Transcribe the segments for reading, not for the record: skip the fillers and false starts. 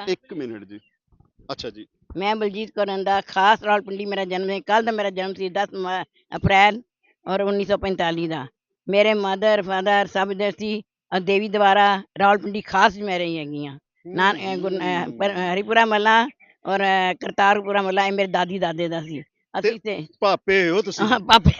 ਇੱਕ ਮਿੰਟ ਜੀ। ਅੱਛਾ ਜੀ। मैं बलजीत कौर रंधा, खास रावलपिंडी मेरा जन्म है। कल तो मेरा जन्म सी 10 अप्रैल और 1945 का। मेरे मदर फादर सब इधर सी और देवी द्वारा रावलपिंडी खास मैं रही हैगी हाँ। हरिपुरा महला और करतारपुरा महला ये मेरे दादी दादे का सी। ਤੇ ਅਸੀਂ ਤੇ ਭਾਪੇ ਹੋ ਤੁਸੀਂ? ਹਾਂ ਪਾਪੇ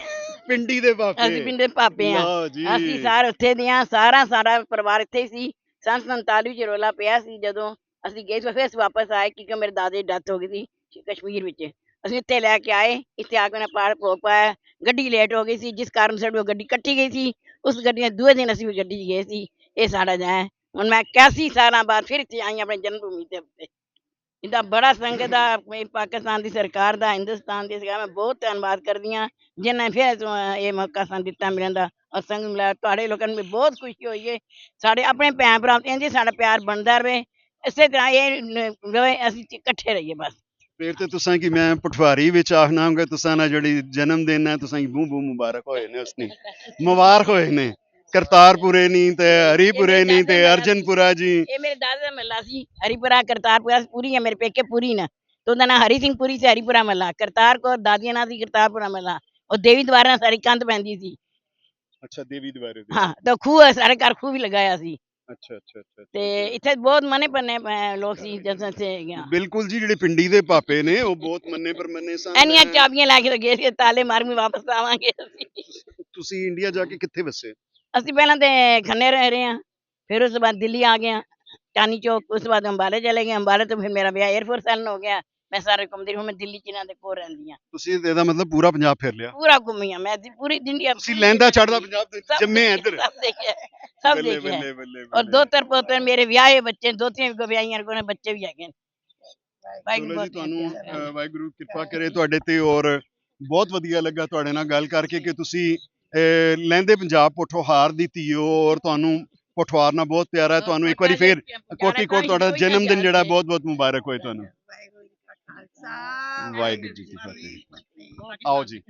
ਪਿੰਡੀ ਦੇ ਭਾਪੇ। ਅਸੀਂ ਪਿੰਡ ਦੇ ਪਾਪੇ ਆ। ਲਓ ਜੀ। ਅਸੀਂ ਸਾਰੇ ਉੱਥੇ ਦੇ ਆ, ਸਾਰਾ ਪਰਿਵਾਰ ਇੱਥੇ ਹੀ ਸੀ। ਸੰਨ 47 ਚ ਰੌਲਾ ਪਿਆ ਸੀ ਜਦੋਂ ਅਸੀਂ ਗਏ ਸੀ, ਫਿਰ ਅਸੀਂ ਵਾਪਸ ਆਏ ਕਿਉਂਕਿ ਮੇਰੇ ਦਾਦੇ ਦੀ ਡੈਥ ਹੋ ਗਈ ਸੀ ਕਸ਼ਮੀਰ ਵਿੱਚ। ਅਸੀਂ ਇੱਥੇ ਲੈ ਕੇ ਆਏ, ਇੱਥੇ ਆ ਕੇ ਉਹਨੇ ਪਾੜ ਭੋਗ ਪਾਇਆ। ਗੱਡੀ ਲੇਟ ਹੋ ਗਈ ਸੀ ਜਿਸ ਕਾਰਨ ਸਾਡੀ ਉਹ ਗੱਡੀ ਕੱਟੀ ਗਈ ਸੀ। ਉਸ ਗੱਡੀ ਦੇ ਦੂਏ ਦਿਨ ਅਸੀਂ ਵੀ ਗੱਡੀ 'ਚ ਗਏ ਸੀ। ਇਹ ਸਾਡਾ ਹੈ। ਹੁਣ ਮੈਂ 81 ਸਾਲਾਂ ਬਾਅਦ ਫਿਰ ਇੱਥੇ ਆਈ ਆਪਣੇ ਜਨਮ ਭੂਮੀ ਤੇ ਉੱਤੇ। ਇਹਦਾ ਬੜਾ ਸੰਗਤ ਦਾ ਪਾਕਿਸਤਾਨ ਦੀ ਸਰਕਾਰ ਦਾ, ਹਿੰਦੁਸਤਾਨ ਦੀ ਸਰਕਾਰ, ਮੈਂ ਬਹੁਤ ਧੰਨਵਾਦ ਕਰਦੀ ਹਾਂ ਜਿਨ੍ਹਾਂ ਨੇ ਫਿਰ ਇਹ ਮੌਕਾ ਸਾਨੂੰ ਦਿੱਤਾ ਮਿਲਣ ਦਾ। ਔਰ ਸੰਗਤ ਮਿਲਿਆ ਤੁਹਾਡੇ ਲੋਕਾਂ ਨੂੰ ਵੀ ਬਹੁਤ ਖੁਸ਼ੀ ਹੋਈ ਹੈ। ਸਾਡੇ ਆਪਣੇ ਭੈਣ ਭਰਾ ਇੰਝ ਸਾਡਾ ਪਿਆਰ ਬਣਦਾ ਰਹੇ, ਇਸੇ ਤਰ੍ਹਾਂ ਇਹ ਰਵੇ, ਅਸੀਂ ਇਕੱਠੇ ਰਹੀਏ ਬਸ। ਫਿਰ ਤੇ ਤੁਸਾਂ ਕਿ मैं पटवारी विच आखना होगा तुसां ना जड़ी जन्मदिन है तुसां बूह बूह मुबारक होए ने उसने मुबारक होए ने करतारपुरे नी ते हरीपुरे नी ते अर्जनपुरा जी। ਇਹ ਮੇਰੇ ਦਾਦੇ ਦਾ ਮਹੱਲਾ ਸੀ ਹਰੀਪੁਰਾ ਕਰਤਾਰਪੁਰਾ ਪੂਰੀ ਹੈ, ਮੇਰੇ ਪੇਕੇ ਪੂਰੀ ਨਾ ਤੇ ਉਹਦਾ ਨਾਂ ਹਰੀ ਸਿੰਘ ਪੁਰੀ ਸੀ। ਹਰੀਪੁਰਾ ਮਹੱਲਾ ਕਰਤਾਰ ਕੌਰ ਦਾਦੀਆਂ ਨਾਂ ਸੀ ਕਰਤਾਰਪੁਰਾ ਮਹੱਲਾ। ਉਹ ਦੇਵੀ ਦੁਆਰਾ ਨਾਲ ਸਾਰੀ ਕੰਧ ਪੈਂਦੀ ਸੀ। अच्छा देवी द्वारे दे। ਹਾਂ ਤੇ ਖੂਹ ਸਾਡੇ ਘਰ ਖੂਹ ਵੀ ਲਗਾਇਆ ਸੀ अच्छा अच्छा अच्छा ਤੇ अच्छा। ਇੱਥੇ ਬਹੁਤ ਮਨੇ ਪੰਨੇ ਲੋਕ ਸੀ ਜਦੋਂ ਇੱਥੇ ਗਿਆ। ਬਿਲਕੁਲ ਜੀ, ਜਿਹੜੇ ਪਿੰਡੀ ਦੇ ਪਾਪੇ ਨੇ ਉਹ ਬਹੁਤ ਮੰਨੇ ਪਰਮੰਨੇ ਸਨ। ਇੰਨੀਆਂ ਚਾਬੀਆਂ ਲੈ ਕੇ ਗਏ ਸੀ, ਤਾਲੇ ਮਾਰ ਕੇ ਵਾਪਸ ਆਵਾਂਗੇ ਅਸੀਂ। ਤੁਸੀਂ ਇੰਡੀਆ ਜਾ ਕੇ ਕਿੱਥੇ ਵਸੇ? ਅਸੀਂ ਪਹਿਲਾਂ ਤੇ ਖੰਨੇ ਰਹਿ ਰਹੇ ਹਾਂ, ਫਿਰ ਉਸ ਤੋਂ ਬਾਅਦ ਦਿੱਲੀ ਆ ਗਏ, ਚਾਂदनी चौक। ਉਸ ਤੋਂ ਬਾਅਦ ਅੰਬਾਲੇ ਚਲੇ ਗਏ, ਅੰਬਾਲੇ ਤੋਂ ਫਿਰ ਮੇਰਾ ਵਿਆਹ 에ਅਰਫੋਰਸ ਵਾਲ ਹੋ ਗਿਆ। ਮੈਂ ਸਾਰੇ ਘੁੰਮਦੀ ਹੁਣ ਮੈਂ ਦਿੱਲੀ ਚ ਇਹਨਾਂ ਦੇ ਕੋਲ ਰਹਿੰਦੀ ਹਾਂ। ਤੁਸੀਂ ਇਹਦਾ ਮਤਲਬ ਪੂਰਾ ਪੰਜਾਬ ਫਿਰ ਲਿਆ? ਪੂਰਾ ਘੁੰਮੀ ਹਾਂ ਮੈਂ ਪੂਰੀ ਦੁਨੀਆ। ਤੁਸੀਂ ਲਹਿੰਦਾ ਚੜਦਾ ਪੰਜਾਬ ਦੇ ਜੰਮੇ ਆ ਇੱਧਰ? ਸਭ ਦੇਖਿਆ, ਸਭ ਬੱਲੇ ਦੇਖਿਆ। ਬੱਲੇ ਬੱਲੇ ਔਰ ਦੋਤਰ ਪੋਤਰ ਮੇਰੇ ਵਿਆਹੇ ਬੱਚੇ, ਦੋਤੀਆਂ ਵੀ ਵਿਆਹੀਆਂ, ਕੋਲ ਬੱਚੇ ਵੀ ਹੈਗੇ। ਚਲੋ ਜੀ, ਤੁਹਾਨੂੰ ਵਾਹਿਗੁਰੂ ਕਿਰਪਾ ਕਰੇ ਤੁਹਾਡੇ ਤੇ। ਔਰ ਬਹੁਤ ਵਧੀਆ ਲੱਗਾ ਤੁਹਾਡੇ ਨਾਲ ਗੱਲ ਕਰਕੇ ਕਿ ਤੁਸੀਂ ਲਹਿੰਦੇ ਪੰਜਾਬ ਪੋਠੋਹਾਰ ਦੀ ਧੀ ਹੋ ਔਰ ਤੁਹਾਨੂੰ ਪੋਠੋਹਾਰ ਨਾਲ ਬਹੁਤ ਪਿਆਰਾ ਹੈ। ਤੁਹਾਨੂੰ ਇੱਕ ਵਾਰੀ ਫੇਰ ਕੋਟੀ ਕੋਟ ਤੁਹਾਡਾ ਜਨਮ ਦਿਨ ਜਿਹੜਾ ਬਹੁਤ ਬਹੁਤ ਮੁਬਾਰਕ ਹੋਏ ਤੁਹਾਨੂੰ। ਵਾਹਿਗੁਰੂ ਜੀ ਕੀ ਫਤਿਹ। ਆਓ ਜੀ।